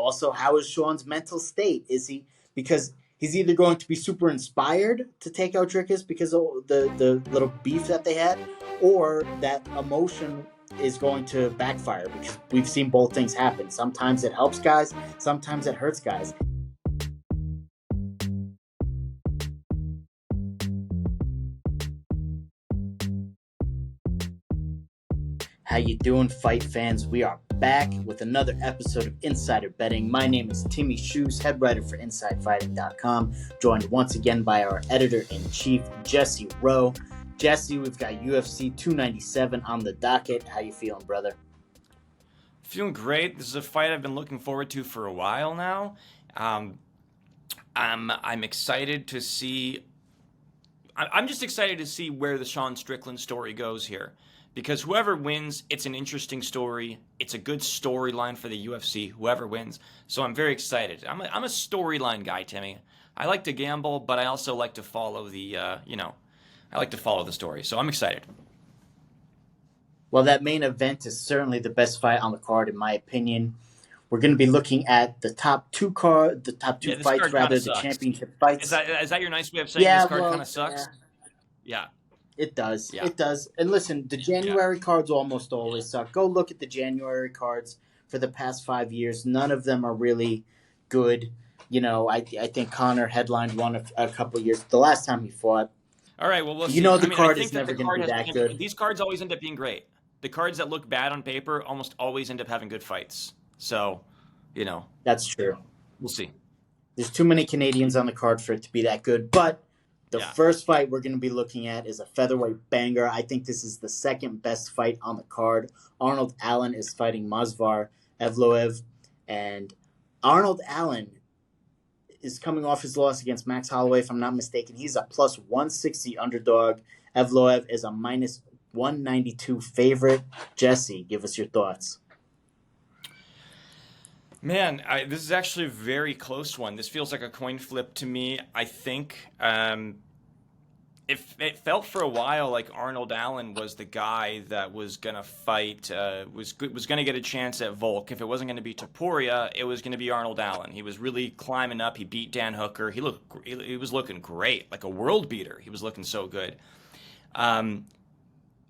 also, how is Sean's mental state? Is he, because he's either going to be super inspired to take out Dricus because of the little beef that they had, or that emotion is going to backfire, because we've seen both things happen. Sometimes it helps guys, sometimes it hurts guys. How you doing, fight fans? We are back with another episode of Insider Betting. My name is Timmy Shoes, head writer for InsideFighting.com, joined once again by our editor-in-chief, Jesse Rowe. Jesse, we've got UFC 297 on the docket. How you feeling, brother? Feeling great. This is a fight I've been looking forward to for a while now. I'm excited to see. I'm just excited to see where the Sean Strickland story goes here. Because whoever wins, it's an interesting story. It's a good storyline for the UFC, whoever wins. So I'm very excited. I'm a storyline guy, Timmy. I like to gamble, but I also like to follow I like to follow the story. So I'm excited. Well, that main event is certainly the best fight on the card, in my opinion. We're going to be looking at the top two fights, the championship fights. Is that your nice way of saying this card kind of sucks? Yeah. It does. Yeah. It does. And listen, the January cards almost always suck. Go look at the January cards for the past 5 years. None of them are really good. You know, I think Conor headlined one a couple of years. The last time he fought. All right, well, we'll see. The card is never going to be that good. These cards always end up being great. The cards that look bad on paper almost always end up having good fights. So, That's true. We'll see. There's too many Canadians on the card for it to be that good. But the first fight we're going to be looking at is a featherweight banger. I think this is the second best fight on the card. Arnold Allen is fighting Movsar Evloev. And Arnold Allen is coming off his loss against Max Holloway, if I'm not mistaken. He's a plus 160 underdog. Evloev is a minus 192 favorite. Jesse, give us your thoughts. Man, this is actually a very close one. This feels like a coin flip to me. I think it felt for a while like Arnold Allen was the guy that was going to fight, was going to get a chance at Volk. If it wasn't going to be Topuria, it was going to be Arnold Allen. He was really climbing up. He beat Dan Hooker. He was looking great, like a world beater. He was looking so good.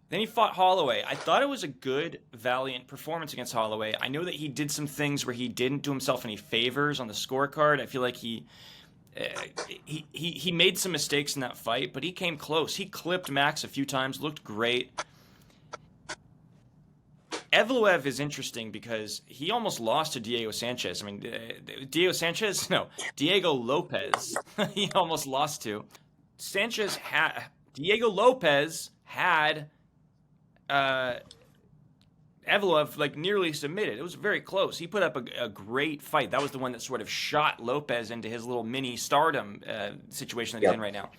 Then he fought Holloway. I thought it was a good, valiant performance against Holloway. I know that he did some things where he didn't do himself any favors on the scorecard. I feel like he made some mistakes in that fight, but he came close. He clipped Max a few times, looked great. Evloev is interesting because he almost lost to Diego Sanchez. I mean, Diego Lopez. He almost lost to. Diego Lopez had Evloev nearly submitted. It was very close. He put up a great fight. That was the one that sort of shot Lopez into his little mini stardom situation that he's in right now.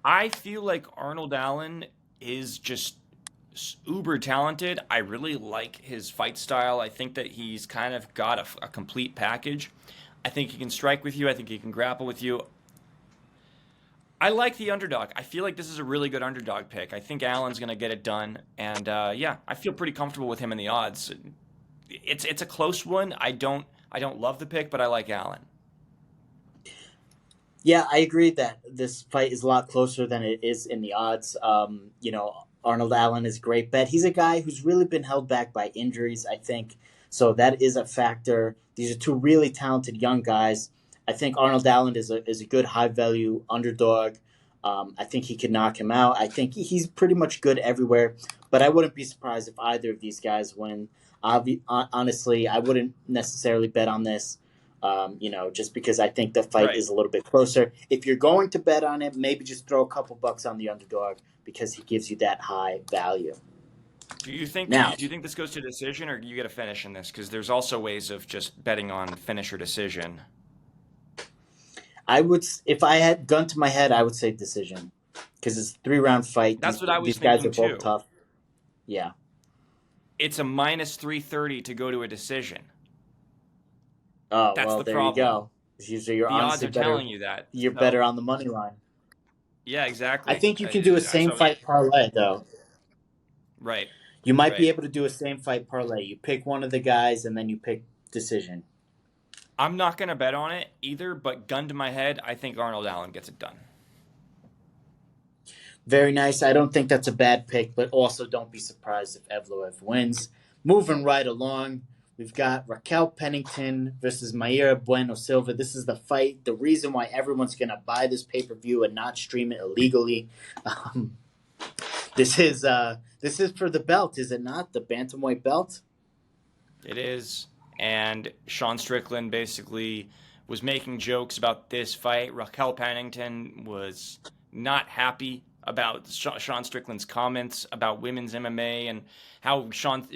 I feel like Arnold Allen is just uber talented. I really like his fight style. I think that he's kind of got a complete package. I think he can strike with you. I think he can grapple with you. I like the underdog. I feel like this is a really good underdog pick. I think Allen's going to get it done. And, I feel pretty comfortable with him in the odds. It's a close one. I don't love the pick, but I like Allen. Yeah, I agree that this fight is a lot closer than it is in the odds. Arnold Allen is a great bet. He's a guy who's really been held back by injuries, I think. So that is a factor. These are two really talented young guys. I think Arnold Allen is a good high-value underdog. I think he could knock him out. I think he's pretty much good everywhere, but I wouldn't be surprised if either of these guys win. Honestly, I wouldn't necessarily bet on this, just because I think the fight is a little bit closer. If you're going to bet on it, maybe just throw a couple bucks on the underdog because he gives you that high value. Do you think this goes to decision, or do you get a finish in this? Because there's also ways of just betting on finish or decision. I would, if I had gun to my head, I would say decision, because it's a 3-round fight. That's what I was These thinking guys are both tough. Yeah. It's a minus 330 to go to a decision. Oh, that's well, the there problem. You go. Usually you're the odds are telling you that. You're better on the money line. Yeah, exactly. I think you can do a same fight parlay, though. Right. You might be Right. able to do a same fight parlay. You pick one of the guys and then you pick decision. I'm not gonna bet on it either, but gun to my head, I think Arnold Allen gets it done. Very nice. I don't think that's a bad pick, but also don't be surprised if Evloev wins. Moving right along, we've got Raquel Pennington versus Mayra Bueno Silva. This is the fight. The reason why everyone's going to buy this pay per view and not stream it illegally. Um, this is for the belt, is it not? The bantamweight belt. It is. And Sean Strickland basically was making jokes about this fight. Raquel Pennington was not happy about Sean Strickland's comments about women's MMA and how Sean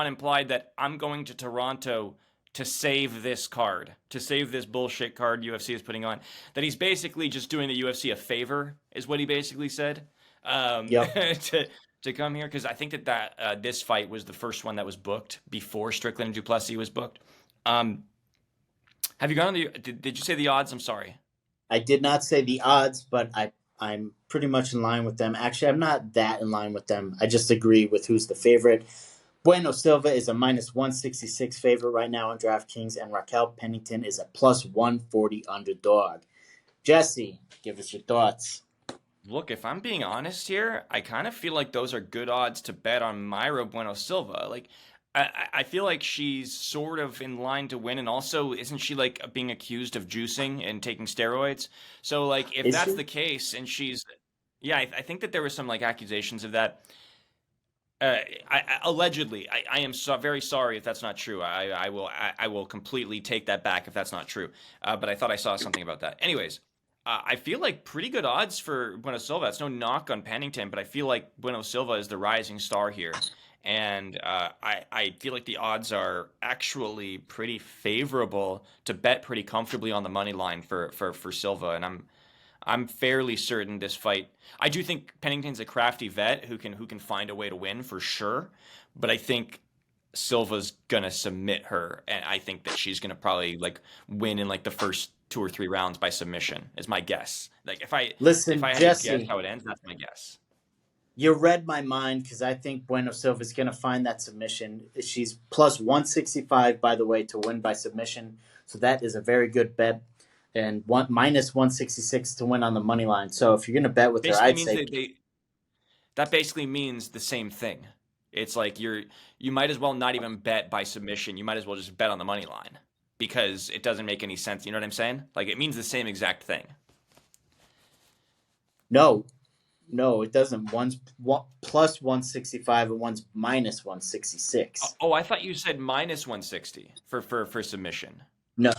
implied that I'm going to Toronto to save this card, to save this bullshit card UFC is putting on. That he's basically just doing the UFC a favor, is what he basically said. Yep. To come here because I think that this fight was the first one that was booked before Strickland and Du Plessis was booked. Have you gone on the? Did you say the odds? I'm sorry. I did not say the odds, but I'm pretty much in line with them. Actually, I'm not that in line with them. I just agree with who's the favorite. Bueno Silva is a minus 166 favorite right now on DraftKings, and Raquel Pennington is a plus 140 underdog. Jesse, give us your thoughts. Look, if I'm being honest here, I kind of feel like those are good odds to bet on Mayra Bueno Silva. Like, I feel like she's sort of in line to win, and also isn't she like being accused of juicing and taking steroids? So like, if Is that's she? the case, and yeah, I think that there was some like accusations of that. Allegedly, I am very sorry if that's not true. I will completely take that back if that's not true. But I thought I saw something about that. Anyways, I feel like pretty good odds for Bueno Silva. It's no knock on Pennington, but I feel like Bueno Silva is the rising star here. And I feel like the odds are actually pretty favorable to bet pretty comfortably on the money line for Silva. And I'm fairly certain this fight. I do think Pennington's a crafty vet who can find a way to win for sure. But I think Silva's gonna submit her, and I think that she's gonna probably like win in like the first 2 or 3 rounds by submission. Is my guess. Like if Listen, I had to guess Jesse, how it ends, that's my guess. you read my mind because I think Bueno Silva is going to find that submission. She's plus 165, by the way, to win by submission. So that is a very good bet. And minus 166 to win on the money line. So if you're going to bet with her, Basically I'd means say that basically means the same thing. It's like you might as well not even bet by submission. You might as well just bet on the money line because it doesn't make any sense. You know what I'm saying? Like it means the same exact thing. no. No, it doesn't. One's plus 165 and one's minus 166. Oh, I thought you said minus 160 for submission. No,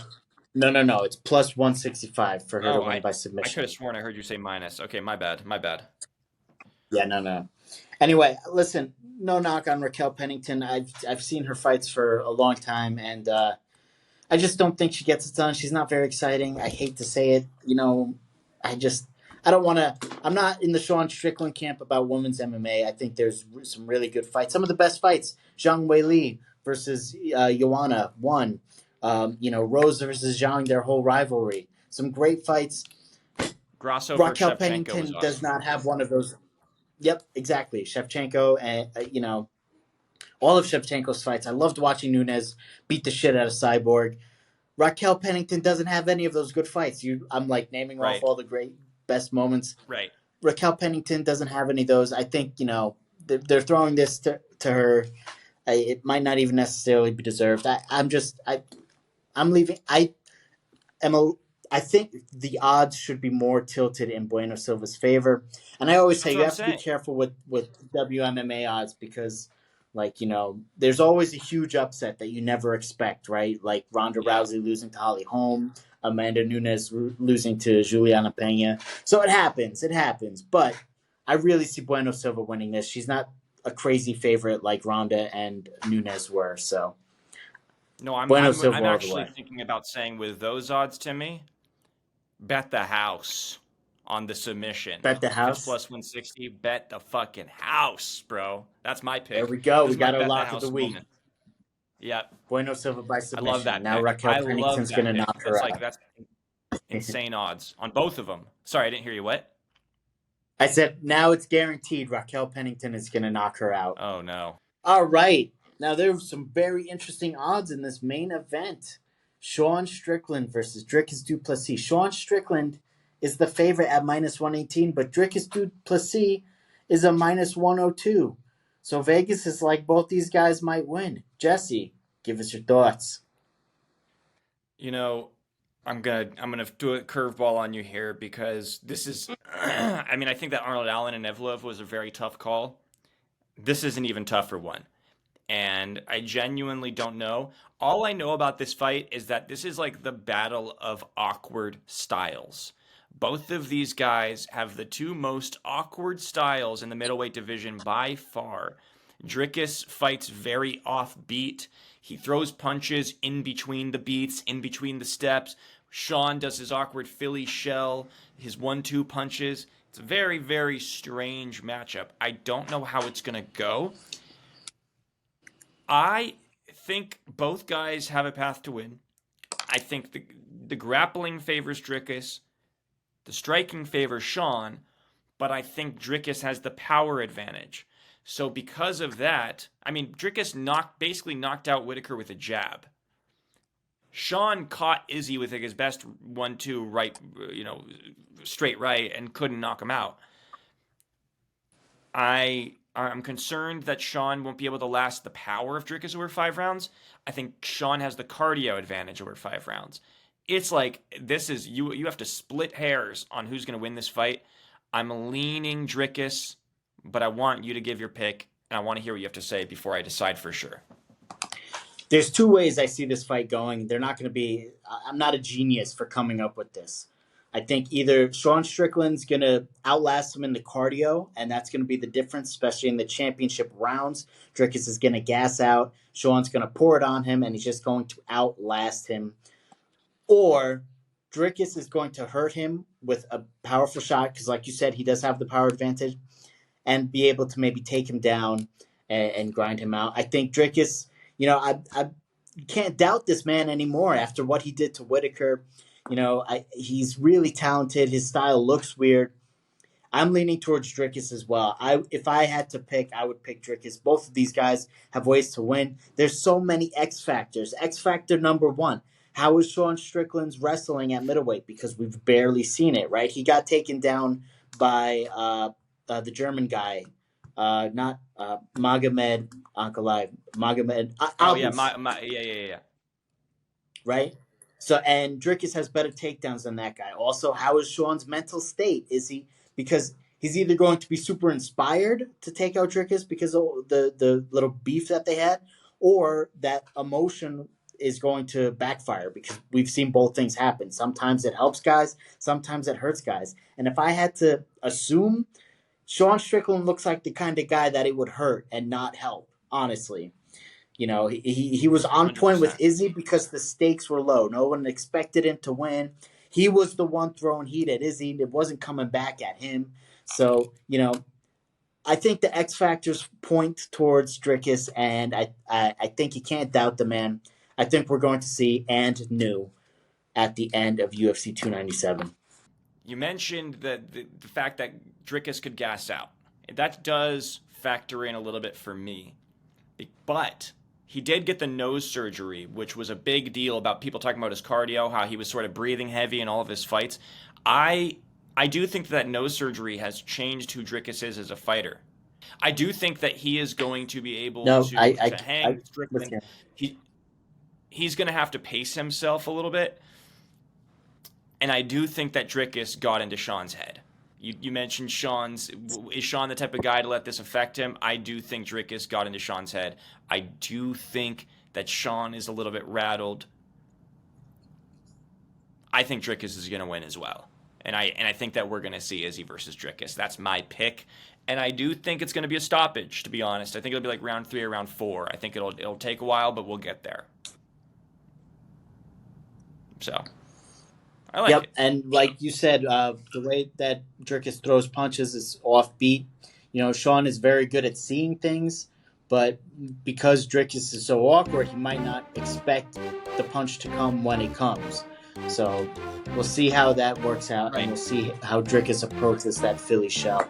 no. It's plus 165 for her to Oh, win by I could submission. have sworn I heard you say minus. Okay, my bad. My bad. Yeah, no. Anyway, listen, no knock on Raquel Pennington. I've seen her fights for a long time, and I just don't think she gets it done. She's not very exciting. I hate to say it. I just I don't want to. I'm not in the Sean Strickland camp about women's MMA. I think there's some really good fights. Some of the best fights: Zhang Weili versus Joanna won. Rose versus Zhang, their whole rivalry. Some great fights. Grasso versus Raquel Shevchenko was Pennington does awesome. not have one of those. Yep, exactly. Shevchenko, and all of Shevchenko's fights. I loved watching Nunes beat the shit out of Cyborg. Raquel Pennington doesn't have any of those good fights. I'm like naming off Right. all the great best moments. Right. Raquel Pennington doesn't have any of those. I think they're throwing this to her. It might not even necessarily be deserved. I'm leaving. am a, I think the odds should be more tilted in Bueno Silva's favor. And I always say That's what you I'm have to be saying. careful with WMMA odds because, there's always a huge upset that you never expect, right? Like Ronda Yeah. Rousey losing to Holly Holm, Amanda Nunes losing to Juliana Pena. So it happens. But I really see Bueno Silva winning this. She's not a crazy favorite like Ronda and Nunes were. So No, I'm Bueno I'm Silva I'm all the actually way. thinking about saying with those odds, Timmy, bet the house on the submission. Bet the If it's house. plus 160, bet the fucking house, bro. That's my There pick. we go. This We is my got our bet the lock of the house week. moment. Yeah, Bueno Silva by I love submission. that Now pick. Raquel I love Pennington's going that to pick. knock her out. That's insane odds on both of them. Sorry, I didn't hear you. What? I said now it's guaranteed Raquel Pennington is going to knock her out. Oh no. All right. Now there's some very interesting odds in this main event. Sean Strickland versus Dricus Du Plessis. Sean Strickland is the favorite at minus 118, but Dricus Du Plessis is a minus 102. So Vegas is like both these guys might win. Jesse, give us your thoughts. You know, I'm gonna do a curveball on you here because this is I mean, I think that Arnold Allen and Evloev was a very tough call. This is an even tougher one. And I genuinely don't know. All I know about this fight is that this is like the battle of awkward styles. Both of these guys have the two most awkward styles in the middleweight division by far. Dricus fights very offbeat. He throws punches in between the beats, in between the steps. Sean does his awkward Philly shell, his 1-2 punches. It's a very, very strange matchup. I don't know how it's going to go. I think both guys have a path to win. I think the grappling favors Dricus, the striking favors Sean, but I think Dricus has the power advantage. So because of that, I mean, Dricus basically knocked out Whitaker with a jab. Sean caught Izzy with like his best 1-2 right, straight right, and couldn't knock him out. I'm concerned that Sean won't be able to last the power of Dricus over 5 rounds. I think Sean has the cardio advantage over 5 rounds. It's like this is you have to split hairs on who's going to win this fight. I'm leaning Dricus, but I want you to give your pick, and I want to hear what you have to say before I decide for sure. There's two ways I see this fight going. They're not going to be. I'm not a genius for coming up with this. I think either Sean Strickland's going to outlast him in the cardio, and that's going to be the difference, especially in the championship rounds. Dricus is going to gas out. Sean's going to pour it on him, and he's just going to outlast him. Or Dricus is going to hurt him with a powerful shot, because like you said, he does have the power advantage, and be able to maybe take him down and grind him out. I think Dricus, I can't doubt this man anymore after what he did to Whitaker. He's really talented. His style looks weird. I'm leaning towards Dricus as well. If I had to pick, I would pick Dricus. Both of these guys have ways to win. There's so many X factors. X factor number one: how is Sean Strickland's wrestling at middleweight? Because we've barely seen it, right? He got taken down by the German guy, not Magomed Ankalaev, Magomed. Oh yeah, yeah. Right? So, and Dricus has better takedowns than that guy. Also, how is Sean's mental state? Is he, because he's either going to be super inspired to take out Dricus because of the little beef that they had, or that emotion is going to backfire, because we've seen both things happen. Sometimes it helps guys, sometimes it hurts guys. And if I had to assume, Sean Strickland looks like the kind of guy that it would hurt and not help, honestly. He was on point with 100%. Izzy because the stakes were low. No one expected him to win. He was the one throwing heat at Izzy. It wasn't coming back at him. So, I think the X factors point towards Dricus, and I think you can't doubt the man. I think we're going to see and new at the end of UFC 297. You mentioned that the fact that Dricus could gas out. That does factor in a little bit for me. But he did get the nose surgery, which was a big deal about people talking about his cardio, how he was sort of breathing heavy in all of his fights. I do think that nose surgery has changed who Dricus is as a fighter. I do think that he is going to be able to hang with Strickland. He's going to have to pace himself a little bit. And I do think that Dricus got into Sean's head. You mentioned is Sean the type of guy to let this affect him? I do think Dricus got into Sean's head. I do think that Sean is a little bit rattled. I think Dricus is going to win as well. And I think that we're going to see Izzy versus Dricus. That's my pick. And I do think it's going to be a stoppage, to be honest. I think it'll be like round 3 or round 4. I think it'll take a while, but we'll get there. So I like it. And like you said, the way that Dricus throws punches is offbeat. Sean is very good at seeing things, but because Dricus is so awkward, he might not expect the punch to come when it comes. So we'll see how that works out, and Right. we'll see how Dricus approaches that Philly shell.